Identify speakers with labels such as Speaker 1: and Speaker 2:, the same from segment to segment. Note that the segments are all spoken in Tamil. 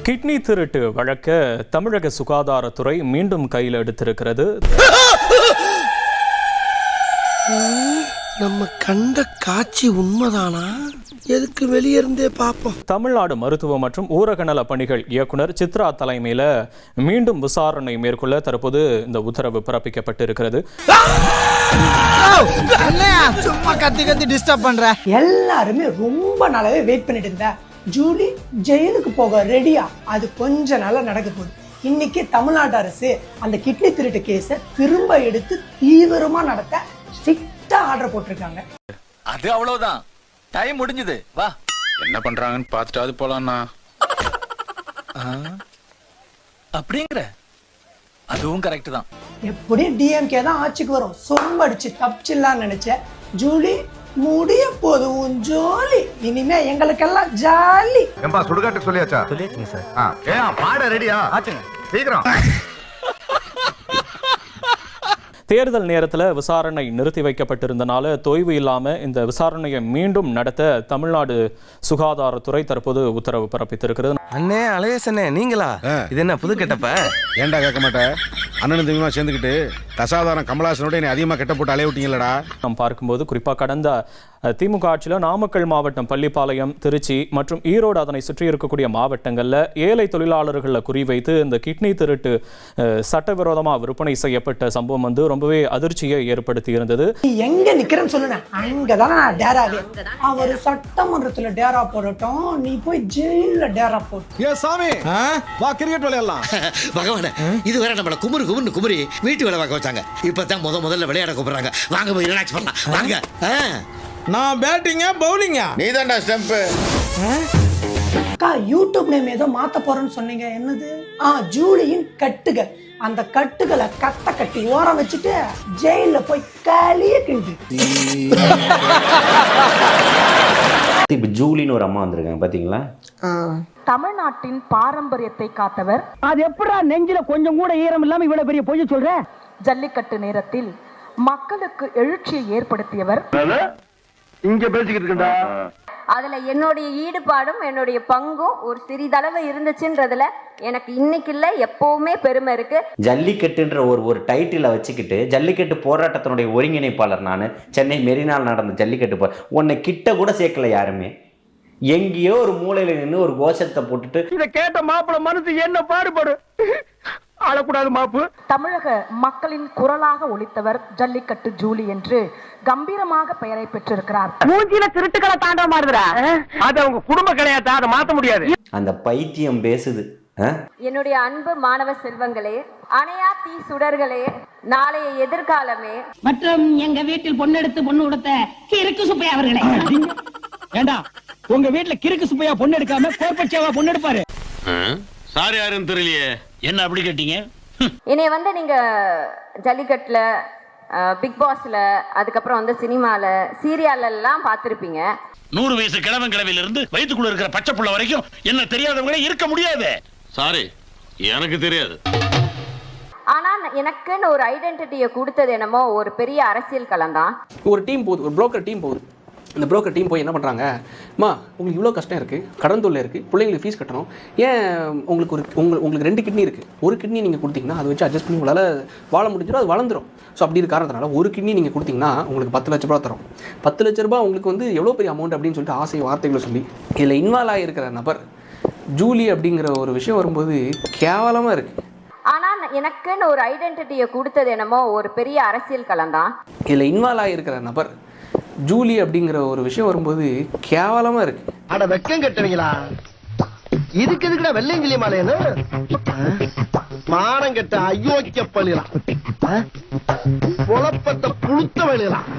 Speaker 1: கிட்னி திருட்டு வழக்க தமிழக சுகாதாரத்துறை மீண்டும் கையில் எடுத்திருக்கிறது.
Speaker 2: நம்ம கண்ட காட்சி உண்மைதானா? எதுக்கு வெளியே இருந்தே பார்ப்போம்.
Speaker 1: தமிழ்நாடு மருத்துவ மற்றும் ஊரக நல பணிகள் இயக்குனர் சித்ரா தலைமையில் மீண்டும் விசாரணை மேற்கொள்ள தற்போது இந்த உத்தரவு பிறப்பிக்கப்பட்டிருக்கிறது.
Speaker 2: சும்மா கத்தி கத்தி டிஸ்டர்ப் பண்ற. எல்லாருமே ரொம்ப நாளாவே வெயிட் பண்ணிட்டு இருந்த ஜூலி ஜெயிலுக்கு போக ரெடியா? அது கொஞ்ச நாளா நடக்க போகுது. இன்னைக்கு தமிழ்நாடு அரசு அந்த கிட்னி திருட்டு கேஸை திரும்ப எடுத்து தீவிரமா நடத்த ஸ்ட்ரிக்டா ஆர்டர் போட்டிருக்காங்க.
Speaker 3: அது அவ்வளவுதான், டைம் முடிஞ்சது. வா,
Speaker 4: என்ன பண்றாங்கன்னு பார்த்துட்டு போலாம்னா.
Speaker 3: அப்படிங்கிற அதுவும் கரெக்ட் தான்.
Speaker 2: எப்படி டிஎம்கே தான் ஆட்சிக்கு வரும், சொம்படிச்சு தப்பிச்சிடலான்னு நினைச்ச ஜூலி முடிய போது உன் ஜோலி. இனிமே எங்களுக்கெல்லாம் ஜாலி.
Speaker 5: ஏம்பா சுடுகாட்டுக்கு சொல்லியாச்சா?
Speaker 6: சொல்லியாச்சுங்க சார்.
Speaker 5: ஏன் பாட ரெடியா?
Speaker 6: ஆச்சுங்க.
Speaker 5: சீக்கிரம்.
Speaker 1: தேர்தல் நேரத்தில் விசாரணை நிறுத்தி வைக்கப்பட்டிருந்தனால தொய்வு இல்லாமல் இந்த விசாரணையை மீண்டும் நடத்த தமிழ்நாடு சுகாதாரத்துறை தற்போது உத்தரவு பிறப்பித்திருக்கிறது.
Speaker 6: அண்ணே அழகேசண்ணே, நீங்களா? இது என்ன புது கெட்டப்ப?
Speaker 5: ஏன்டா கேட்க மாட்டேன்? அண்ணனும் தம்பிமா சேர்ந்துக்கிட்டு தசாதாரம் கமலாசனோட என்னை அதிகமாக கெட்ட போட்டு அலைய விட்டீங்களடா.
Speaker 1: நாம் பார்க்கும்போது குறிப்பாக கடந்த திமுக ஆட்சியில் நாமக்கல் மாவட்டம், பள்ளிப்பாளையம், திருச்சி மற்றும் ஈரோடு அதனை சுற்றி இருக்கக்கூடிய மாவட்டங்களில் ஏழை தொழிலாளர்களை குறிவைத்து இந்த கிட்னி திருட்டு சட்டவிரோதமாக விற்பனை செய்யப்பட்ட சம்பவம் வந்து ரொம்பவே அதிர்ச்சியை ஏற்படுத்தி இருந்தது.
Speaker 2: எங்க நிக்கிறேன்னு சொல்லுங்க, அங்கதான் டேராவே. அவர் சட்டமன்றத்துல டேரா போடட்டும், நீ போய் ஜெயில டேரா போட்டு.
Speaker 7: ஏ சாமி, வா கிரிக்கெட் விளையாடலாம்.
Speaker 8: பகவானே, இதுவரை நம்மள குமுறு குமுறு குமுறி வீட்டு வேலை பார்க்க வச்சாங்க. இப்பதான் முதல்ல விளையாட கூப்பிடுறாங்க. வாங்க போய் ரிலாக்ஸ் பண்ணலாம் வாங்க.
Speaker 7: நான் பேட்டிங்கா பவுலிங்கா?
Speaker 5: நீதான்டா ஸ்டம்ப்.
Speaker 2: அக்கா, யூடியூப் நேம் ஏதோ மாத்த போறேன்னு சொன்னீங்க, என்னது? ஜூலியின் கட்டுகள். அந்த கட்டுகளை கட்ட கட்டி ஓரம் வச்சுட்டு ஜெயில போய் காலியே கிண்டு.
Speaker 9: இப்ப ஜூலின்னு ஒரு அம்மா வந்திருக்காங்க பாத்தீங்களா?
Speaker 10: தமிழ்நாட்டின் பாரம்பரியத்தை காத்தவர்.
Speaker 11: அது எப்படா நெஞ்சில கொஞ்சம் கூட ஈரம் இல்லாம இவ்வளவு பெரிய பொய்ய சொல்ற?
Speaker 10: ஜல்லிக்கட்டு நேரத்தில் மக்களுக்கு எழுச்சியை ஏற்படுத்தியவர்.
Speaker 11: இங்க பேசிக்கிட்டு இருக்கா?
Speaker 12: அதுல என்னுடைய ஈடுபாடும் என்னுடைய பங்கும் ஒரு சிறிதளவு இருந்துச்சுன்றதுல எனக்கு இன்னைக்கு இல்ல எப்பவுமே பெருமை இருக்கு.
Speaker 9: ஜல்லிக்கட்டுன்ற ஒரு டைட்டில வச்சுக்கிட்டு ஜல்லிக்கட்டு போராட்டத்தினுடைய ஒருங்கிணைப்பாளர் நான். சென்னை மெரினால் நடந்த ஜல்லிக்கட்டு உன்னை கிட்ட கூட சேர்க்கல யாருமே. எங்கேயோ ஒரு மூலையில நின்று ஒரு கோஷத்தை போட்டுட்டு
Speaker 11: இத கேட்ட மாப்பிள மனசு என்ன பாடுபடு. ஆளக்கூடாது மாப்பு.
Speaker 10: தமிழக மக்களின் குரலாக ஒலித்தவர் ஜல்லிக்கட்டு ஜூலி என்று கம்பீரமாக பெயரை பெற்றிருக்கிறார்.
Speaker 11: மூஞ்சில திருட்டுக்களை தாண்ட மாறுதுடா. அது அவங்க குடும்ப கிடையாது, அதை மாத்த முடியாது.
Speaker 9: அந்த பைத்தியம் பேசுது.
Speaker 12: என்னுடைய அன்பு மாணவ செல்வங்களே, அணையா தீ சுடர்களே, நாளைய எதிர்காலமே
Speaker 11: மற்றும் எங்க வீட்டில் பொண்ணு எடுத்து பொண்ணு கொடுத்த கிறுக்கு சுப்பையா அவர்களே. ஏண்டா உங்க வீட்டுல கிறுக்கு சுப்பையா பொண்ணு எடுக்காம கோர்பட்சேவா பொண்ணு எடுப்பாரு?
Speaker 4: சாரி, யாருன்னு தெரியலையே. என்ன அப்படி கேட்டீங்க?
Speaker 12: என்னைய வந்து நீங்க ஜல்லிக்கட்டுல, பிக் பாஸ்ல, அதுக்கப்புறம் வந்து சினிமால, சீரியல்ல எல்லாம் பார்த்திருப்பீங்க.
Speaker 4: 100 வயசு கிழவன் கிழவில இருந்து வயிற்றுக்குள்ள இருக்கிற பச்சை புள்ள வரைக்கும் என்ன தெரியாதவங்களே இருக்க முடியாது. சாரி, எனக்கு தெரியாது.
Speaker 12: ஆனா எனக்குன்னு ஒரு ஐடென்டிட்டியை கொடுத்தது என்னமோ ஒரு பெரிய அரசியல் களம் தான்.
Speaker 13: ஒரு டீம் போகுது, ஒரு புரோக்கர் டீம் போகுது. இந்த புரோக்கர் டீம் போய் என்ன பண்ணுறாங்க, உங்களுக்கு இவ்வளோ கஷ்டம் இருக்குது, கடன் தொல்லை இருக்குது, பிள்ளைங்களுக்கு ஃபீஸ் கட்டணும், ஏன் உங்களுக்கு உங்களுக்கு 2 கிட்னி இருக்குது, ஒரு கிட்னி நீங்கள் கொடுத்தீங்கன்னா அதை வச்சு அட்ஜஸ்ட் பண்ணி உங்களால் வாழ முடிஞ்சிடும், அது வளர்ந்துடும். ஸோ அப்படி இருக்க காரணத்தினால ஒரு கிட்னி நீங்கள் கொடுத்தீங்கன்னா உங்களுக்கு 10 லட்ச ரூபா தரும். 10 லட்ச ரூபா உங்களுக்கு வந்து எவ்வளோ பெரிய அமௌண்ட் அப்படின்னு சொல்லிட்டு ஆசை வார்த்தைகளை சொல்லி இதில் இன்வால்வ் ஆகியிருக்கிற நபர் ஜூலி அப்படிங்கிற ஒரு விஷயம் வரும்போது கேவலமாக இருக்குது.
Speaker 12: ஆனா எனக்குன்னு ஒரு ஐடென்டிட்டியை கொடுத்தது என்னமோ ஒரு பெரிய அரசியல் களம் தான்.
Speaker 13: இதில் இன்வால்வ் ஆகியிருக்கிற நபர் ஜூலி அப்படிங்கிற ஒரு விஷயம் வரும்போது கேவலமா இருக்கு.
Speaker 7: அட வெக்கம் கட்டுவீங்களா? இதுக்கு எதுக்குடா வெள்ளையங்கிலி மாலையன்னு மானம் கட்ட அயோக்கிய பள்ளிலாம் குழப்பத்தை புழுத்த வழியலாம்.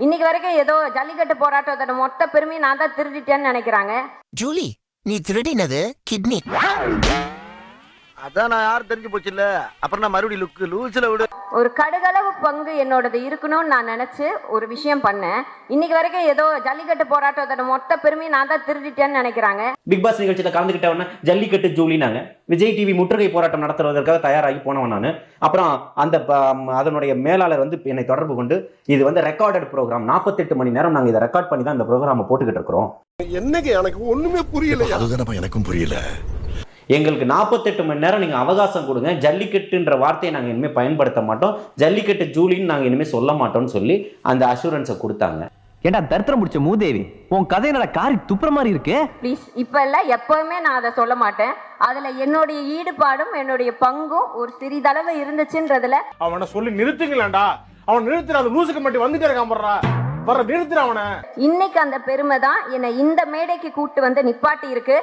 Speaker 12: இன்னைக்கு வரைக்கும் ஏதோ ஜல்லிக்கட்டு போராட்டத்தோட மொத்த பெருமையை நான் தான் திருடிட்டேன்னு நினைக்கிறாங்க.
Speaker 8: ஜூலி, நீ திருடினது கிட்னி.
Speaker 7: அதான் நான் யாரும் தெரிஞ்சு போச்சு இல்ல. அப்புறம் நான் மறுபடியும் லுக்கு லூசில விடு.
Speaker 12: ஒரு கடுகளவு பங்கு என்னோடது இருக்கணும்னு நான் நினைச்சு ஒரு விஷயம் பண்ணேன். இன்னைக்கு வரைக்கும் ஏதோ ஜல்லிக்கட்டு போராட்டத்தோட மொத்த பெருமையை நான் தான் திருடிட்டேன்னு நினைக்கிறாங்க.
Speaker 9: பிக் பாஸ் நிகழ்ச்சியில் கலந்துக்கிட்டவன ஜல்லிக்கட்டு ஜூலினாங்க. விஜய் டிவி முற்றுகை போராட்டம் நடத்துவதற்காக தயாராகி போனவன் நான். அப்புறம் அதனுடைய மேலாளர் வந்து என்னை தொடர்பு கொண்டு இது வந்து ரெக்கார்டட் ப்ரோக்ராம், 48 மணி நேரம் நாங்கள் இதை ரெக்கார்ட் பண்ணி தான் இந்த ப்ரோக்ராமை போட்டுக்கிட்டு இருக்கிறோம்.
Speaker 7: என்னங்க எனக்கு ஒண்ணுமே புரியல.
Speaker 8: அதுதானப்பா எனக்கும் புரியல.
Speaker 9: எங்களுக்கு 48 மணி நேரம் நீங்கள் அவகாசம் கொடுங்க, ஜல்லிக்கட்டுன்ற வார்த்தையை நாங்கள் இனிமேல் பயன்படுத்த மாட்டோம், ஜல்லிக்கட்டு ஜூலின்னு நாங்கள் இனிமேல் சொல்ல மாட்டோம்னு சொல்லி அந்த அஷூரன்ஸை கொடுத்தாங்க.
Speaker 11: ஏண்டா தரித்திரம் முடிச்ச மூதேவி, உன் கதையினோட காரி துப்புற மாதிரி இருக்கு.
Speaker 12: ப்ளீஸ், இப்போ இல்லை, எப்பவுமே நான் அதை சொல்ல மாட்டேன். அதில் என்னுடைய ஈடுபாடும் என்னுடைய பங்கும் ஒரு சிறிதளவு இருந்துச்சுன்றதுல
Speaker 5: அவனை சொல்லி நிறுத்துங்களேன்டா. அவன் நிறுத்துற அது லூசுக்கு மட்டும் வந்துட்டே இருக்கான் போடுறா. வர நிறுத்துற அவனை.
Speaker 12: இன்னைக்கு அந்த பெருமை தான் என்னை இந்த மேடைக்கு கூட்டு வந்து நிப்பாட்டி இருக்கு.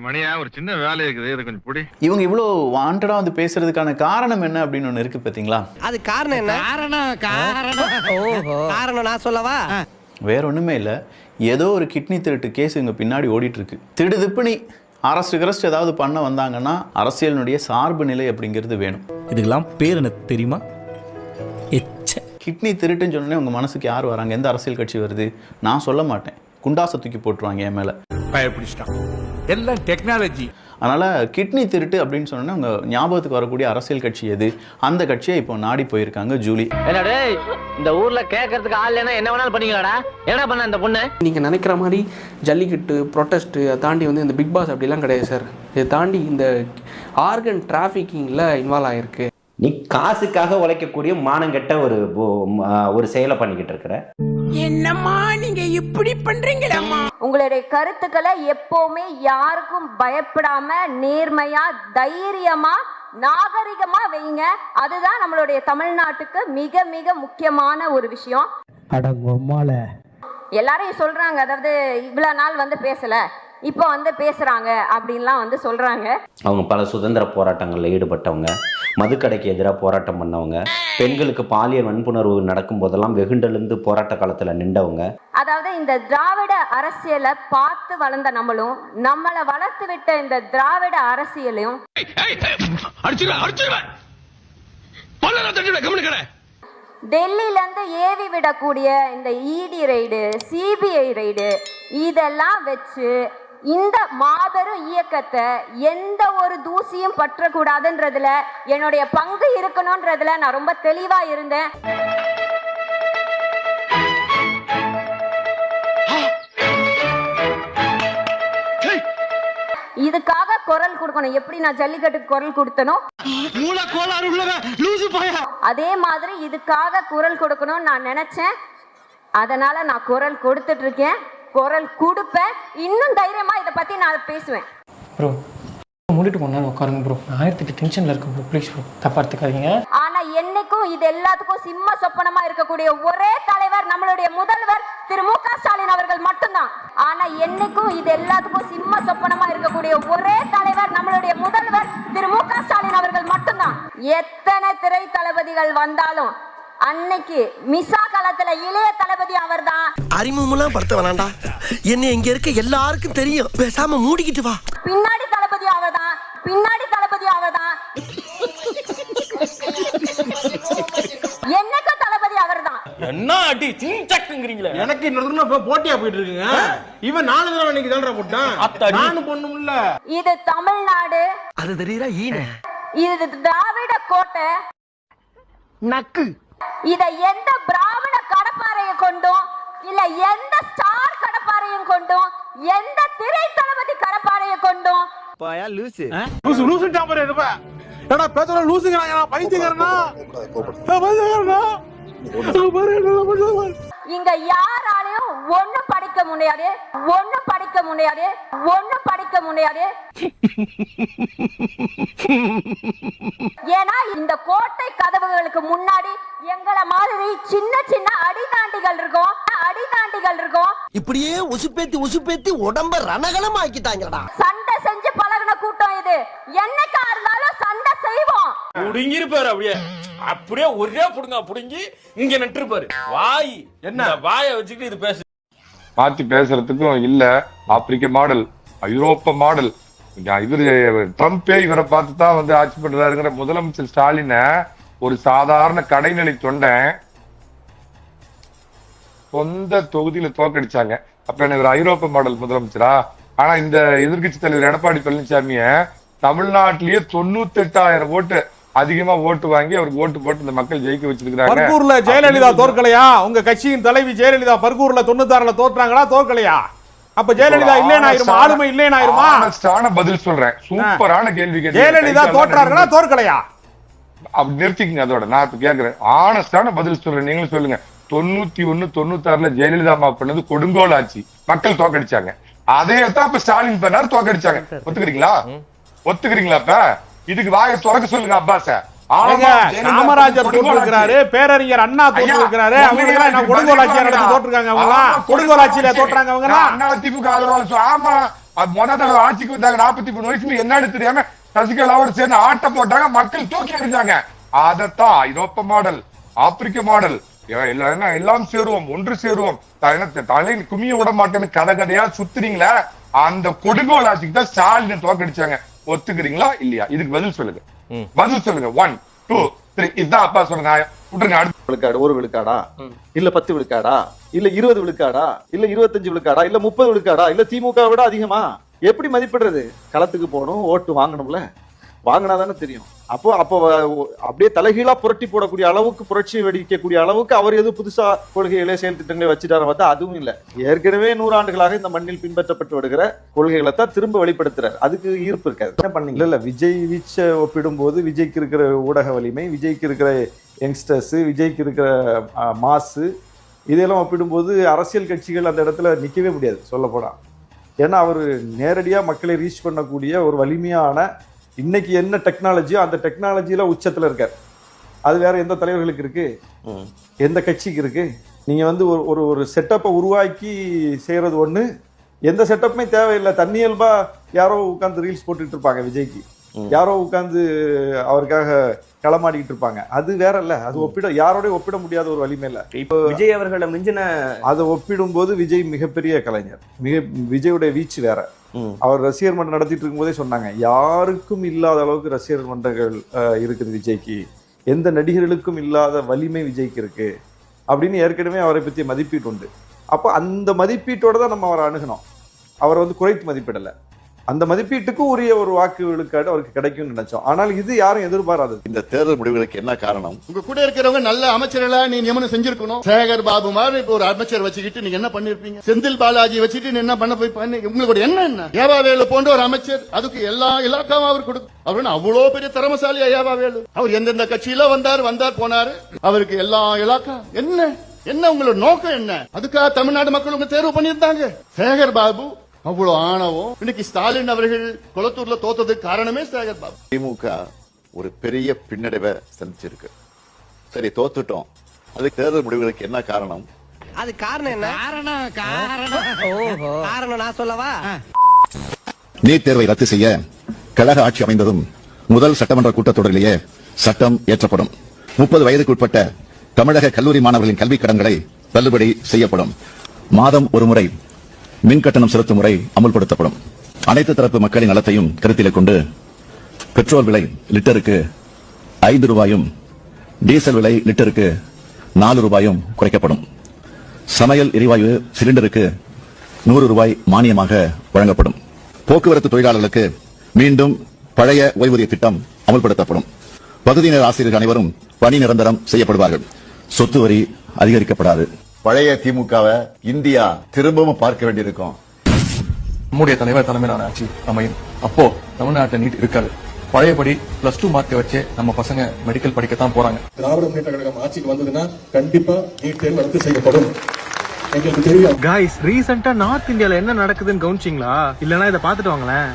Speaker 5: மணியா ஒரு சின்ன வேலை இருக்குது, இதை கொஞ்சம் புடி.
Speaker 14: இவங்க இவ்வளோ வாண்டடா வந்து பேசுறதுக்கான காரணம் என்ன அப்படின்னு ஒன்று இருக்கு பாத்தீங்களா?
Speaker 11: அது காரணம் என்ன? காரணம் நான் சொல்லவா?
Speaker 14: வேற ஒண்ணுமே இல்லை, ஏதோ ஒரு கிட்னி திருட்டு கேஸ் இங்க பின்னாடி ஓடிட்டு இருக்கு. திடுதிப்புனி அரசு ஏதாவது பண்ண வந்தாங்கன்னா அரசியலினுடைய சார்பு நிலை அப்படிங்கிறது வேணும்.
Speaker 3: இதுக்கெல்லாம் பேர் என்ன தெரியுமா?
Speaker 14: கிட்னி திருட்டுன்னு சொன்னோடனே உங்க மனசுக்கு யார் வராங்க? எந்த அரசியல் கட்சி வருது? நான் சொல்ல மாட்டேன், குண்டாசை தூக்கி போட்டுருவாங்க என் மேல.
Speaker 5: எல்லாம் டெக்னாலஜி.
Speaker 14: அதனால கிட்னி திருட்டு அப்படின்னு சொன்னோன்னே உங்க ஞாபகத்துக்கு வரக்கூடிய அரசியல் கட்சி எது? அந்த கட்சியை இப்போ நாடி போயிருக்காங்க ஜூலி.
Speaker 11: என்னடே இந்த ஊர்ல கேட்கறதுக்கு ஆள் இல்லைன்னா என்ன வேணாலும் பண்ணிக்கலாடா. என்ன பண்ண இந்த பொண்ணு?
Speaker 13: நீங்கள் நினைக்கிற மாதிரி ஜல்லிக்கட்டு ப்ரொட்டஸ்ட்டு அதை தாண்டி வந்து இந்த பிக் பாஸ் அப்படிலாம் கிடையாது சார். இதை தாண்டி இந்த ஆர்கன் டிராஃபிக்கிங்கில் இன்வால்வ் ஆகிருக்கு.
Speaker 9: நீ காசுக்காக உழைக்கக்கூடிய மானங்கெட்ட ஒரு செயலை பண்ணிக்கிட்டு இருக்கிற.
Speaker 2: என்னம்மா நீங்க இப்படி பண்றீங்களா?
Speaker 12: உங்களுடைய கருத்துக்களை எப்பவுமே யாருக்கும் பயப்படாம நேர்மையா தைரியமா நாகரிகமா வைங்க. அதுதான் நம்மளுடைய தமிழ்நாட்டுக்கு மிக மிக முக்கியமான ஒரு விஷயம். எல்லாரையும் சொல்றாங்க, அதாவது இவ்வளவு நாள் வந்து பேசல, இப்போ வந்து பேசுறாங்க அப்படின்லாம் வந்து சொல்றாங்க.
Speaker 9: அவங்க பல சுதந்திர போராட்டங்களில் ஈடுபட்டவங்க, மதுக்கடைக்கு எதிராக போராட்டம் பண்ணவங்க, பெண்களுக்கு பாலியல் வன்புணர்வு நடக்கும் போதெல்லாம் வெகுண்டெழுந்து போராட்ட காலத்தில் நின்றவங்க.
Speaker 12: அதாவது இந்த திராவிட அரசியலை பார்த்து வளர்ந்த நம்மளும், நம்மளை வளர்த்து விட்ட இந்த திராவிட அரசியலையும் டெல்லியில இருந்து ஏவி விடக்கூடிய இந்த இடி ரைடு, சிபிஐ ரைடு இதெல்லாம் வச்சு இந்த மாபெரும் இயக்கத்தை எந்த ஒரு தூசியும் பற்றக்கூடாதுன்றதுல என்னுடைய பங்கு இருக்கணும்ன்றதுல நான் ரொம்ப தெளிவா இருந்தேன். இதுக்காக குரல் கொடுக்கணும். எப்படி நான் ஜல்லிக்கட்டுக்கு குரல் கொடுத்தனோ அதே மாதிரி இதுக்காக குரல் கொடுக்கணும்னு நான் நினைச்சேன். அதனால நான் குரல் கொடுத்துட்டு இருக்கேன், குரல் கொடுப்பேன். இன்னும் தைரியமா இதை பத்தி நான் பேசுவேன்.
Speaker 11: ப்ரோ மூடிட்டு போனாலும் உட்காருங்க ப்ரோ, நான் 1008 டென்ஷன்ல இருக்கேன் ப்ரோ, ப்ளீஸ் ப்ரோ தப்பா எடுத்துக்காதீங்க.
Speaker 12: ஆனா என்னைக்கும் இது எல்லாத்துக்கும் சிம்ம சொப்பனமா இருக்கக்கூடிய ஒரே தலைவர் நம்மளுடைய முதல்வர் திரு மு.க. ஸ்டாலின் அவர்கள் மட்டும்தான். ஆனா என்னைக்கும் இது எல்லாத்துக்கும் சிம்ம சொப்பனமா இருக்கக்கூடிய ஒரே தலைவர் நம்மளுடைய முதல்வர் திரு மு.க. ஸ்டாலின் அவர்கள் மட்டும்தான். எத்தனை திரை தளபதிகள் வந்தாலும் அன்னைக்கு மிசா காலத்துல இளைய தளபதி அவர்தான்.
Speaker 11: அறிமுகம்லாம் படுத்த வேணாண்டா, என்ன இங்க இருக்க எல்லாருக்கும் தெரியும், பேசாம மூடிக்கிட்டு வா.
Speaker 12: பின்னாடி தளபதி அவர்தான், பின்னாடி தளபதி அவர்தான், என்னைக்கு தளபதி அவர்தான்.
Speaker 11: என்ன அடி சிங்சக்குங்கறீங்களே?
Speaker 5: எனக்கு இன்னொரு போட்டியா போயிட்டு இருக்குங்க. இவன் 4 தடவை இன்னைக்கு தான்டா போட்டான், நானும் பொண்ணும் இல்ல.
Speaker 12: இது தமிழ்நாடு,
Speaker 11: அது தெரியறா ஈன.
Speaker 12: இது திராவிட கோட்டை
Speaker 11: நக்கு.
Speaker 12: இத எந்த பிராமண கடப்பாறையை கொண்டும், இல்ல எந்த ஸ்டார் கடப்பாறையும் கொண்டும், எந்த திரை தளபதி கடப்பாறையை கொண்டும்
Speaker 11: பாயா லூசு
Speaker 5: லூசு டாம்பர் இருப்ப. ஏடா பேச்சல லூசுங்கறாங்க, நான் பைத்தியக்காரனா? பைத்தியக்காரனா?
Speaker 12: இங்க யாராலையும் ஒண்ணு படிக்க முடியாது, ஒண்ணு படிக்க முடியாது, ஒண்ணு படிக்க முடியாது. ஏன்னா இந்த கோட்டை கதவுகளுக்கு முன்னாடி எங்கள மாதிரி சின்ன சின்ன அடிதாண்டிகள் இருக்கும், அடிதாண்டிகள் இருக்கும்.
Speaker 11: இப்படியே உசுப்பேத்தி உடம்ப ரணகலம் ஆக்கிட்டாங்கடா.
Speaker 12: சண்டை செஞ்சு பழகுன கூட்டம் இது. என்னைக்கா இருந்தாலும் சண்டை செய்வோம்.
Speaker 4: புடுங்கிருப்பாரு, அப்படியே ஒரே புடுங்க புடுங்கி இங்க நட்டுருப்பாரு. வாய் என்ன வாயை வச்சுக்கிட்டு இது பேசு
Speaker 15: மாத்தி பேசுறதுக்கும் இல்ல. ஆப்பிரிக்க மாடல், ஐரோப்பா மாடல், இவரு ட்ரம்பே இவரை பார்த்து தான் வந்து ஆட்சி பண்றாருங்கிற முதலமைச்சர் ஸ்டாலினை ஒரு சாதாரண கடைநிலை தொண்டன் சொந்த தொகுதியில தோக்கடிச்சாங்க. அப்ப என்ன இவர் ஐரோப்பா மாடல் முதலமைச்சரா? ஆனா இந்த எதிர்கட்சி தலைவர் எடப்பாடி பழனிசாமிய தமிழ்நாட்டிலேயே 98,000 ஓட்டு அதிகமா ஓட்டு வாங்கி அவருக்கு ஓட்டு போட்டு இந்த மக்கள் ஜெயிக்க வச்சிருக்காங்க.
Speaker 5: பர்கூர்ல ஜெயலலிதா தோற்கலையா? உங்க கட்சியின் தலைவி ஜெயலலிதா பர்கூர்ல 96ல தோற்றாங்களா? தோற்கலையா? அப்ப ஜெயலலிதா இல்லைன்னு ஆயிருமா? ஆளுமை இல்லைன்னு ஆயிருமா?
Speaker 15: ஆனஸ்டான பதில் சொல்றேன். சூப்பரான கேள்வி கேட்டீங்க.
Speaker 5: ஜெயலலிதா தோற்றார்களா தோற்கலையா?
Speaker 15: அப்படி நிறுத்திக்கங்க. அதோட நான் இப்ப கேக்குறேன். ஆனஸ்டான பதில் சொல்றேன். நீங்களும் சொல்லுங்க. 91 96ல ஜெயலலிதா அம்மா பண்ணது கொடுங்கோல் ஆட்சி. மக்கள் தோக்கடிச்சாங்க. அதே தான் இப்ப ஸ்டாலின் பண்ணாரு, தோக்கடிச்சாங்க. ஒத்துக்கிறீங்களா? ஒத்துக்கிறீங்களா? இப்ப இதுக்கு வாயை திறக்க சொல்லுங்க அப்பாஸ.
Speaker 5: காமராஜர் தோற்றிருக்கிறாரு, பேரறிஞர் அண்ணா தோற்றிருக்கிறாரு. அவங்க எல்லாம் கொடுங்கோல் ஆட்சியா நடத்தி தோற்றுருக்காங்க. அவங்க கொடுங்கோல் ஆட்சியில தோற்றாங்க. அவங்க அண்ணா
Speaker 15: திமுக ஆதரவாளர். ஆமா, முதல் தடவை ஆட்சிக்கு வந்தாங்க 43 வயசுல என்னன்னு தெரியாம சசிகலாவோட சேர்ந்து ஆட்டம் போட்டாங்க. மக்கள் தூக்கி அடிச்சாங்க. அதத்தான் ஐரோப்பா மாடல், ஆப்பிரிக்க மாடல், எல்லாம் சேருவோம், ஒன்று சேருவோம், தலை குமிய விட மாட்டேன்னு கதை கதையா சுத்துறீங்களா? அந்த கொடுங்கோல் ஆட்சிக்கு தான் ஸ்டாலின் தோக்கடிச்சாங்க. ஒத்துக்கிறீங்களா இல்லையா? இதுக்கு பதில் சொல்லுங்க. பதில் சொல்லுங்க. 1 2 3. இதுதான் அப்பா சொல்லுங்க.
Speaker 16: விழுக்காடு, 1 விழுக்காடா இல்ல 10 விழுக்காடா இல்ல 20 விழுக்காடா இல்ல 25 விழுக்காடா இல்ல 30 விழுக்காடா இல்ல திமுக விட அதிகமா? எப்படி மதிப்பிடுறது? களத்துக்கு போகணும், ஓட்டு வாங்கணும்ல. வாங்கினாதானே தெரியும். அப்போ அப்படியே தலைகீழா புரட்டி போடக்கூடிய அளவுக்கு, புரட்சியை வெடிக்கக்கூடிய அளவுக்கு அவர் எது புதுசா கொள்கைகளை, செயல் திட்டங்களை வச்சுட்டாரு பார்த்தா அதுவும் இல்ல. ஏற்கனவே 100 ஆண்டுகளாக இந்த மண்ணில் பின்பற்றப்பட்டு வருகிற கொள்கைகளை தான் திரும்ப வெளிப்படுத்துறாரு. அதுக்கு ஈர்ப்பு இருக்காது. என்ன பண்ணீங்க? இல்ல விஜய் வீச்சை ஒப்பிடும் போது விஜய்க்கு இருக்கிற ஊடக வலிமை, விஜய்க்கு இருக்கிற யங்ஸ்டர்ஸ், விஜய்க்கு இருக்கிற மாசு, இதெல்லாம் ஒப்பிடும்போது அரசியல் கட்சிகள் அந்த இடத்துல நிக்கவே முடியாது சொல்ல போனா. ஏன்னா அவர் நேரடியா மக்களை ரீச் பண்ணக்கூடிய ஒரு வலிமையான, இன்னைக்கு என்ன டெக்னாலஜியோ அந்த டெக்னாலஜியில உச்சத்துல இருக்கார். அது வேற எந்த தலைவர்களுக்கு இருக்கு? எந்த கட்சிக்கு இருக்கு? நீங்க வந்து ஒரு செட்டப்பை உருவாக்கி செய்யறது ஒண்ணு, எந்த செட்டப்புமே தேவையில்லை. தன்னியல்பா யாரோ உட்கார்ந்து ரீல்ஸ் போட்டுட்டு இருப்பாங்க விஜய்க்கு, யாரோ உட்கார்ந்து அவருக்காக களமாடிக்கிட்டு இருப்பாங்க. அது வேற இல்ல. அது யாரோடய ஒப்பிட முடியாத ஒரு வலிமை இல்ல. இப்போ
Speaker 6: விஜய் அவர்களை மிஞ்சின
Speaker 16: அதை ஒப்பிடும் போது விஜய் மிகப்பெரிய கலைஞர். விஜயுடைய வீச்சு வேற. அவர் ரசிகர் மன்றம் நடத்திட்டு இருக்கும் போதே சொன்னாங்க, யாருக்கும் இல்லாத அளவுக்கு ரசிகர் மன்றங்கள் இருக்குது விஜய்க்கு, எந்த நடிகர்களுக்கும் இல்லாத வலிமை விஜய்க்கு இருக்கு அப்படின்னு ஏற்கனவே அவரை பற்றிய மதிப்பீட்டு உண்டு. அப்போ அந்த மதிப்பீட்டோட தான் நம்ம அவரை அணுகணும். அவரை வந்து குறைத்து மதிப்பிடலை. அந்த மதிப்பீட்டுக்கு உரிய ஒரு வாக்கு விழுக்காடு அவருக்கு கிடைக்கும்னு நினைச்சோம். ஆனால் இது யாரும் எதிர்பாராது.
Speaker 17: இந்த தேர்தல் முடிவுகளுக்கு என்ன காரணம்?
Speaker 18: உங்க கூட இருக்கிறவங்க நல்ல அமைச்சர்களா நீ நியமனம் செஞ்சிருக்கணும். சேகர் பாபு மாதிரி இப்ப ஒரு அமைச்சர் வச்சுக்கிட்டு நீங்க என்ன பண்ணிருப்பீங்க? செந்தில் பாலாஜி வச்சுட்டு நீ என்ன பண்ண போய் பண்ணி? உங்களுக்கு என்ன ஏவாவேலு போன்ற ஒரு அமைச்சர், அதுக்கு எல்லா இலாக்காவும் அவர் கொடுக்கும். அவர் அவ்வளவு பெரிய திறமசாலி ஏவாவேலு. அவர் எந்தெந்த கட்சியில வந்தார் போனாரு. அவருக்கு எல்லா இலாக்கா என்ன உங்களோட நோக்கம் என்ன? அதுக்காக தமிழ்நாடு மக்கள் உங்க தேர்வு பண்ணியிருந்தாங்க. சேகர் பாபு அவ்வளவு ஆணவம். இன்னைக்கு ஸ்டாலின் அவர்கள் கொளத்தூர்ல தோத்ததுக்கு காரணமே சேகர் பாபு.
Speaker 17: திமுக ஒரு பெரிய பின்னடைவை சந்திச்சிருக்கு. சரி, தோத்துட்டோம். அதுக்கு தேர்தல் முடிவுகளுக்கு என்ன காரணம்?
Speaker 7: அது காரணம் என்ன? காரணம் நான் சொல்லவா?
Speaker 17: நீட் தேர்வை ரத்து செய்ய கழக ஆட்சி அமைந்ததும் முதல் சட்டமன்ற கூட்டத்தொடரிலேயே சட்டம் இயற்றப்படும். 30 வயதுக்கு உட்பட்ட தமிழக கல்லூரி மாணவர்களின் கல்வி கடன்களை தள்ளுபடி செய்யப்படும். மாதம் ஒரு முறை மின் கட்டணம் செலுத்தும் முறை அமுல்படுத்தப்படும். அனைத்து தரப்பு மக்களின் நலத்தையும் கருத்தில் கொண்டு பெட்ரோல் விலை லிட்டருக்கு 5 ரூபாயும், டீசல் விலை லிட்டருக்கு 4 ரூபாயும் குறைக்கப்படும். சமையல் எரிவாயு சிலிண்டருக்கு 100 ரூபாய் மானியமாக வழங்கப்படும். போக்குவரத்து தொழிலாளர்களுக்கு மீண்டும் பழைய ஓய்வூதிய திட்டம் அமல்படுத்தப்படும். பகுதியினர் ஆசிரியர்கள் அனைவரும் பணி நிரந்தரம் செய்யப்படுவார்கள். சொத்து வரி அதிகரிக்கப்படாது. பழைய திமுகவை இந்தியா திரும்பவும் பார்க்க வேண்டியிருக்கும்.
Speaker 19: நம்முடைய தலைவர் தலைமையிலான ஆட்சி அமையும். அப்போ தமிழ்நாட்டில் நீட் இருக்காது. பழையபடி +2 மார்க்கை வச்சு நம்ம பசங்க மெடிக்கல் படிக்கத்தான் போறாங்க. திராவிட முன்னேற்ற கழகம் ஆட்சிக்கு வந்ததுன்னா கண்டிப்பா நீட் தேர்வு ரத்து செய்யப்படும். எங்களுக்கு தெரியும்.
Speaker 6: காய்ஸ், ரீசெண்டா நார்த் இந்தியால என்ன நடக்குதுன்னு கவனிச்சிங்களா? இல்லனா இதை பார்த்துட்டு வாங்களேன்.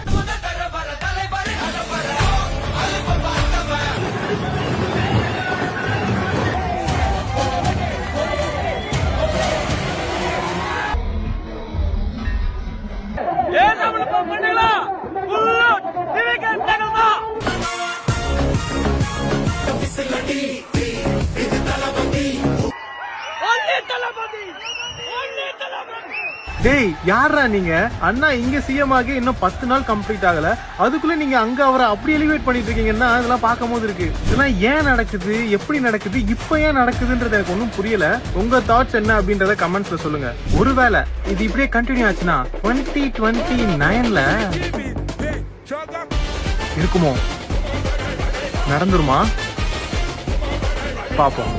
Speaker 6: டேய், யாரா நீங்க? அண்ணா இங்க சிஎம் ஆகி இன்னும் 10 நாள் கம்ப்ளீட் ஆகல, அதுக்குள்ள நீங்க அங்க அவரை அப்படி எலிவேட் பண்ணிட்டு இருக்கீங்கன்னா அதெல்லாம் பார்க்கும் போது இருக்கு. இதெல்லாம் ஏன் நடக்குது, எப்படி நடக்குது, இப்ப ஏன் நடக்குதுன்றது எனக்கு ஒன்றும் புரியல. உங்க தாட்ஸ் என்ன அப்படின்றத கமெண்ட்ஸ்ல சொல்லுங்க. ஒருவேளை இது இப்படியே கண்டினியூ ஆச்சுன்னா 2029ல இருக்குமோ? நடந்துருமா? பாப்போம்.